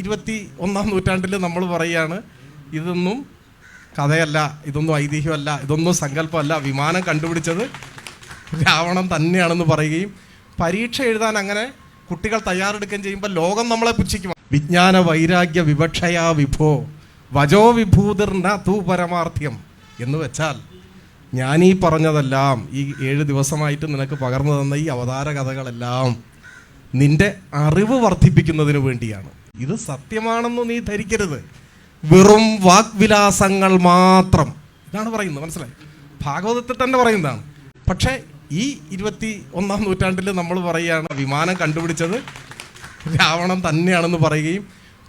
21-ാം നൂറ്റാണ്ടിൽ നമ്മൾ പറയുകയാണ് ഇതൊന്നും കഥയല്ല, ഇതൊന്നും ഐതിഹ്യമല്ല, ഇതൊന്നും സങ്കല്പമല്ല, വിമാനം കണ്ടുപിടിച്ചത് രാവണൻ തന്നെയാണെന്ന് പറയുകയും പരീക്ഷ എഴുതാൻ അങ്ങനെ കുട്ടികൾ തയ്യാറെടുക്കുകയും ചെയ്യുമ്പോൾ ലോകം നമ്മളെ പുച്ഛിക്കും. വിജ്ഞാന വൈരാഗ്യ വിവക്ഷയാ വിഭോ വജോ വിഭൂതിർന തൂ പരമാർത്ഥ്യം എന്ന് വെച്ചാൽ ഞാനീ പറഞ്ഞതെല്ലാം ഈ 7 ദിവസമായിട്ട് നിനക്ക് പകർന്നു തന്ന ഈ അവതാര കഥകളെല്ലാം നിന്റെ അറിവ് വർദ്ധിപ്പിക്കുന്നതിന് വേണ്ടിയാണ്. ഇത് സത്യമാണെന്ന് നീ ധരിക്കരുത്, വെറും വാഗ്വിലാസങ്ങൾ മാത്രം. ഇതാണ് പറയുന്നത്, മനസ്സിലായി? ഭാഗവതത്തിൽ തന്നെ പറയുന്നതാണ്. പക്ഷേ ഈ 21-ാം നൂറ്റാണ്ടിൽ നമ്മൾ പറയുകയാണ് വിമാനം കണ്ടുപിടിച്ചത് രാവണൻ തന്നെയാണെന്ന് പറയുകയും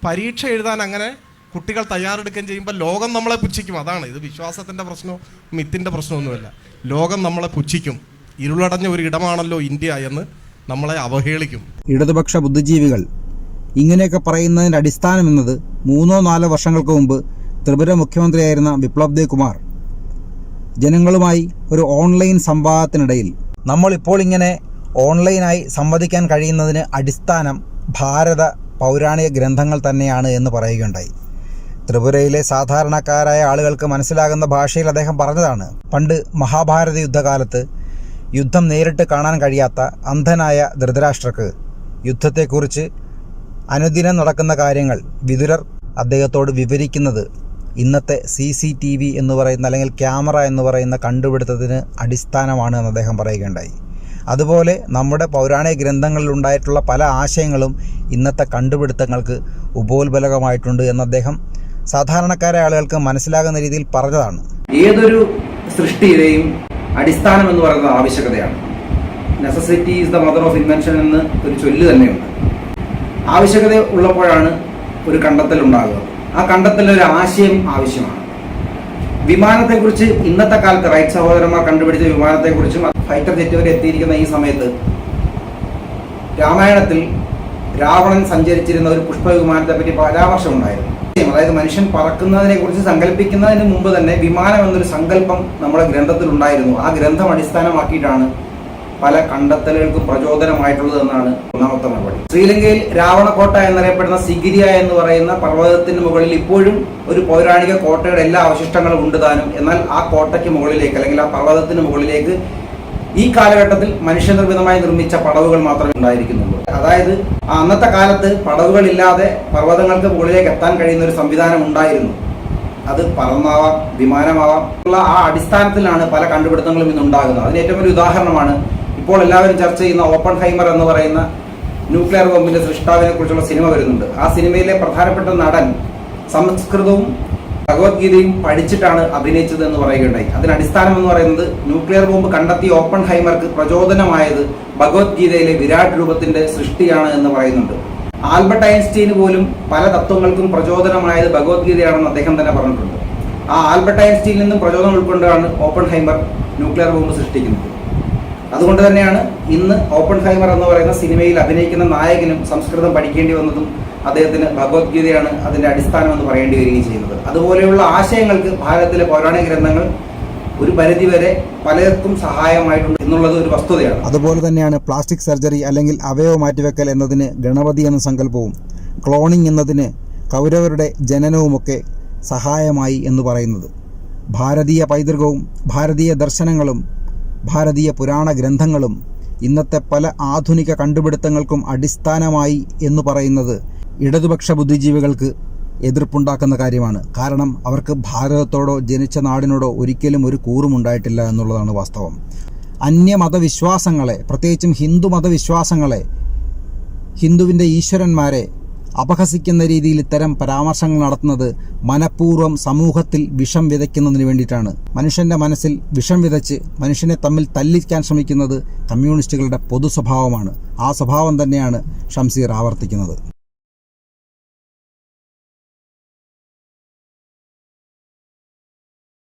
പരീക്ഷ എഴുതാൻ അങ്ങനെ കുട്ടികൾ തയ്യാറെടുക്കുകയും ചെയ്യുമ്പോൾ ലോകം നമ്മളെ പുച്ഛിക്കും. അതാണ് ഇത്. വിശ്വാസത്തിൻ്റെ പ്രശ്നമോ മിത്തിൻ്റെ പ്രശ്നമൊന്നുമല്ല. ലോകം നമ്മളെ പുച്ഛിക്കും. ഇരുളടഞ്ഞ ഒരു ഇടമാണല്ലോ ഇന്ത്യ എന്ന് നമ്മളെ അവഹേളിക്കും. ഇടതുപക്ഷ ബുദ്ധിജീവികൾ ഇങ്ങനെയൊക്കെ പറയുന്നതിൻ്റെ അടിസ്ഥാനം എന്നത് 3-4 വർഷങ്ങൾക്ക് മുമ്പ് ത്രിപുര മുഖ്യമന്ത്രിയായിരുന്ന ബിപ്ലബ് ദേവ് കുമാർ ജനങ്ങളുമായി ഒരു ഓൺലൈൻ സംവാദത്തിനിടയിൽ നമ്മളിപ്പോൾ ഇങ്ങനെ ഓൺലൈനായി സംവദിക്കാൻ കഴിയുന്നതിന് അടിസ്ഥാനം ഭാരത പൗരാണിക ഗ്രന്ഥങ്ങൾ തന്നെയാണ് എന്ന് പറയുകയുണ്ടായി. ത്രിപുരയിലെ സാധാരണക്കാരായ ആളുകൾക്ക് മനസ്സിലാകുന്ന ഭാഷയിൽ അദ്ദേഹം പറഞ്ഞതാണ്, പണ്ട് മഹാഭാരത യുദ്ധകാലത്ത് യുദ്ധം നേരിട്ട് കാണാൻ കഴിയാത്ത അന്ധനായ ധൃതരാഷ്ട്രക്ക് യുദ്ധത്തെക്കുറിച്ച് അനുദിനം നടക്കുന്ന കാര്യങ്ങൾ വിതുരർ അദ്ദേഹത്തോട് വിവരിക്കുന്നത് ഇന്നത്തെ CCTV എന്ന് പറയുന്ന അല്ലെങ്കിൽ ക്യാമറ എന്ന് പറയുന്ന കണ്ടുപിടുത്തത്തിന് അടിസ്ഥാനമാണ് എന്ന് അദ്ദേഹം പറയുകയുണ്ടായി. അതുപോലെ നമ്മുടെ പൗരാണിക ഗ്രന്ഥങ്ങളിൽ ഉണ്ടായിട്ടുള്ള പല ആശയങ്ങളും ഇന്നത്തെ കണ്ടുപിടുത്തങ്ങൾക്ക് ഉപോത്ബലകമായിട്ടുണ്ട് എന്ന് അദ്ദേഹം സാധാരണക്കാരായ ആളുകൾക്ക് മനസ്സിലാകുന്ന രീതിയിൽ പറഞ്ഞതാണ്. ഏതൊരു സൃഷ്ടിയുടെയും അടിസ്ഥാനം എന്ന് പറയുന്നത് ആവശ്യകതയാണ്. Necessity is the mother of invention എന്ന് ഒരു ചൊല്ല് തന്നെയുണ്ട്. ആവശ്യകത ഉള്ളപ്പോഴാണ് ഒരു കണ്ടെത്തൽ ഉണ്ടാകുക. ആ കണ്ടെത്തലിന് ഒരു ആശയം ആവശ്യമാണ്. വിമാനത്തെക്കുറിച്ച് ഇന്നത്തെ കാലത്ത് റൈറ്റ് സഹോദരന്മാർ കണ്ടുപിടിച്ച വിമാനത്തെക്കുറിച്ചും ഫൈറ്റർ ജെറ്റ് വരെ എത്തിയിരിക്കുന്ന ഈ സമയത്ത് രാമായണത്തിൽ രാവണൻ സഞ്ചരിച്ചിരുന്ന ഒരു പുഷ്പവിമാനത്തെ പറ്റി പരാമർശം ഉണ്ടായിരുന്നു. അതായത് മനുഷ്യൻ പറക്കുന്നതിനെ കുറിച്ച് സങ്കല്പിക്കുന്നതിന് മുമ്പ് തന്നെ വിമാനം എന്നൊരു സങ്കല്പം നമ്മുടെ ഗ്രന്ഥത്തിൽ ഉണ്ടായിരുന്നു. ആ ഗ്രന്ഥം അടിസ്ഥാനമാക്കിയിട്ടാണ് പല കണ്ടെത്തലുകൾക്കും പ്രചോദനമായിട്ടുള്ളത് എന്നാണ് ഒന്നാമത്തെ മറുപടി. ശ്രീലങ്കയിൽ രാവണക്കോട്ട എന്നറിയപ്പെടുന്ന സിഗിരിയ എന്ന് പറയുന്ന പർവ്വതത്തിന് മുകളിൽ ഇപ്പോഴും ഒരു പൗരാണിക കോട്ടയുടെ എല്ലാ അവശിഷ്ടങ്ങളും ഉണ്ട് താനും. എന്നാൽ ആ കോട്ടയ്ക്ക് മുകളിലേക്ക് അല്ലെങ്കിൽ ആ പർവ്വതത്തിന് മുകളിലേക്ക് ഈ കാലഘട്ടത്തിൽ മനുഷ്യനിർമ്മിതമായി നിർമ്മിച്ച പടവുകൾ മാത്രമേ ഉണ്ടായിരിക്കുന്നുള്ളൂ. അതായത് അന്നത്തെ കാലത്ത് പടവുകളില്ലാതെ പർവ്വതങ്ങൾക്ക് മുകളിലേക്ക് എത്താൻ കഴിയുന്ന ഒരു സംവിധാനം ഉണ്ടായിരുന്നു. അത് പറന്നാവാം, വിമാനമാവാം ഉള്ള ആ അടിസ്ഥാനത്തിലാണ് പല കണ്ടുപിടുത്തങ്ങളും ഇന്നുണ്ടാകുന്നത്. അതിന് ഏറ്റവും വലിയ ഉദാഹരണമാണ് ഇപ്പോൾ എല്ലാവരും ചർച്ച ചെയ്യുന്ന ഓപ്പൺഹൈമർ എന്ന് പറയുന്ന ന്യൂക്ലിയർ ബോംബിന്റെ സൃഷ്ടാവിനെ കുറിച്ചുള്ള സിനിമ വരുന്നുണ്ട്. ആ സിനിമയിലെ പ്രധാനപ്പെട്ട നടൻ സംസ്കൃതവും ഭഗവത്ഗീതയും പഠിച്ചിട്ടാണ് അഭിനയിച്ചത് എന്ന് പറയുകയുണ്ടായി. അതിന് അടിസ്ഥാനം എന്ന് പറയുന്നത് ന്യൂക്ലിയർ ബോംബ് കണ്ടെത്തിയ ഓപ്പൺഹൈമർക്ക് പ്രചോദനമായത് ഭഗവത്ഗീതയിലെ വിരാട് രൂപത്തിന്റെ സൃഷ്ടിയാണ് എന്ന് പറയുന്നുണ്ട്. ആൽബർട്ട് ഐൻസ്റ്റീന് പോലും പല തത്വങ്ങൾക്കും പ്രചോദനമായത് ഭഗവത്ഗീതയാണെന്ന് അദ്ദേഹം തന്നെ പറഞ്ഞിട്ടുണ്ട്. ആ ആൽബർട്ട് ഐൻസ്റ്റീനിൽ നിന്നും പ്രചോദനം ഉൾക്കൊണ്ടാണ് ഓപ്പൺഹൈമർ ന്യൂക്ലിയർ ബോംബ് സൃഷ്ടിക്കുന്നത്. അതുകൊണ്ട് തന്നെയാണ് ഇന്ന് ഓപ്പൺഹൈമർ എന്ന് പറയുന്ന സിനിമയിൽ അഭിനയിക്കുന്ന നായകനും സംസ്കൃതം പഠിക്കേണ്ടി വന്നതും അദ്ദേഹത്തിന് ഭഗവത്ഗീതയാണ് അതിന്റെ അടിസ്ഥാനം എന്ന് പറയേണ്ടി വരികയും ചെയ്യുന്നത്. അതുപോലെയുള്ള ആശയങ്ങൾക്ക് ഭാരതത്തിലെ പൗരാണിക ഗ്രന്ഥങ്ങൾ ഒരു പരിധിവരെ പലർക്കും സഹായമായിട്ടുണ്ട് എന്നുള്ളത് ഒരു വസ്തുതയാണ്. അതുപോലെ തന്നെയാണ് പ്ലാസ്റ്റിക് സർജറി അല്ലെങ്കിൽ അവയവ മാറ്റിവെക്കൽ എന്നതിന് ഗണപതി എന്ന സങ്കല്പവും ക്ലോണിംഗ് എന്നതിന് കൗരവരുടെ ജനനവുമൊക്കെ സഹായമായി എന്ന് പറയുന്നത്. ഭാരതീയ പൈതൃകവും ഭാരതീയ ദർശനങ്ങളും ഭാരതീയ പുരാണ ഗ്രന്ഥങ്ങളും ഇന്നത്തെ പല ആധുനിക കണ്ടുപിടുത്തങ്ങൾക്കും അടിസ്ഥാനമായി എന്ന് പറയുന്നത് ഇടതുപക്ഷ ബുദ്ധിജീവികൾക്ക് എതിർപ്പുണ്ടാക്കുന്ന കാര്യമാണ്. കാരണം അവർക്ക് ഭാരതത്തോടോ ജനിച്ച നാടിനോടോ ഒരിക്കലും ഒരു കൂറുമുണ്ടായിട്ടില്ല എന്നുള്ളതാണ് വാസ്തവം. അന്യമതവിശ്വാസങ്ങളെ, പ്രത്യേകിച്ചും ഹിന്ദു മതവിശ്വാസങ്ങളെ, ഹിന്ദുവിൻ്റെ ഈശ്വരന്മാരെ അപഹസിക്കുന്ന രീതിയിൽ ഇത്തരം പരാമർശങ്ങൾ നടത്തുന്നത് മനഃപൂർവ്വം സമൂഹത്തിൽ വിഷം വിതയ്ക്കുന്നതിന് വേണ്ടിയിട്ടാണ്. മനുഷ്യൻ്റെ മനസ്സിൽ വിഷം വിതച്ച് മനുഷ്യനെ തമ്മിൽ തല്ലിക്കാൻ ശ്രമിക്കുന്നത് കമ്മ്യൂണിസ്റ്റുകളുടെ പൊതു സ്വഭാവമാണ്. ആ സ്വഭാവം തന്നെയാണ് ഷംസീർ ആവർത്തിക്കുന്നത്.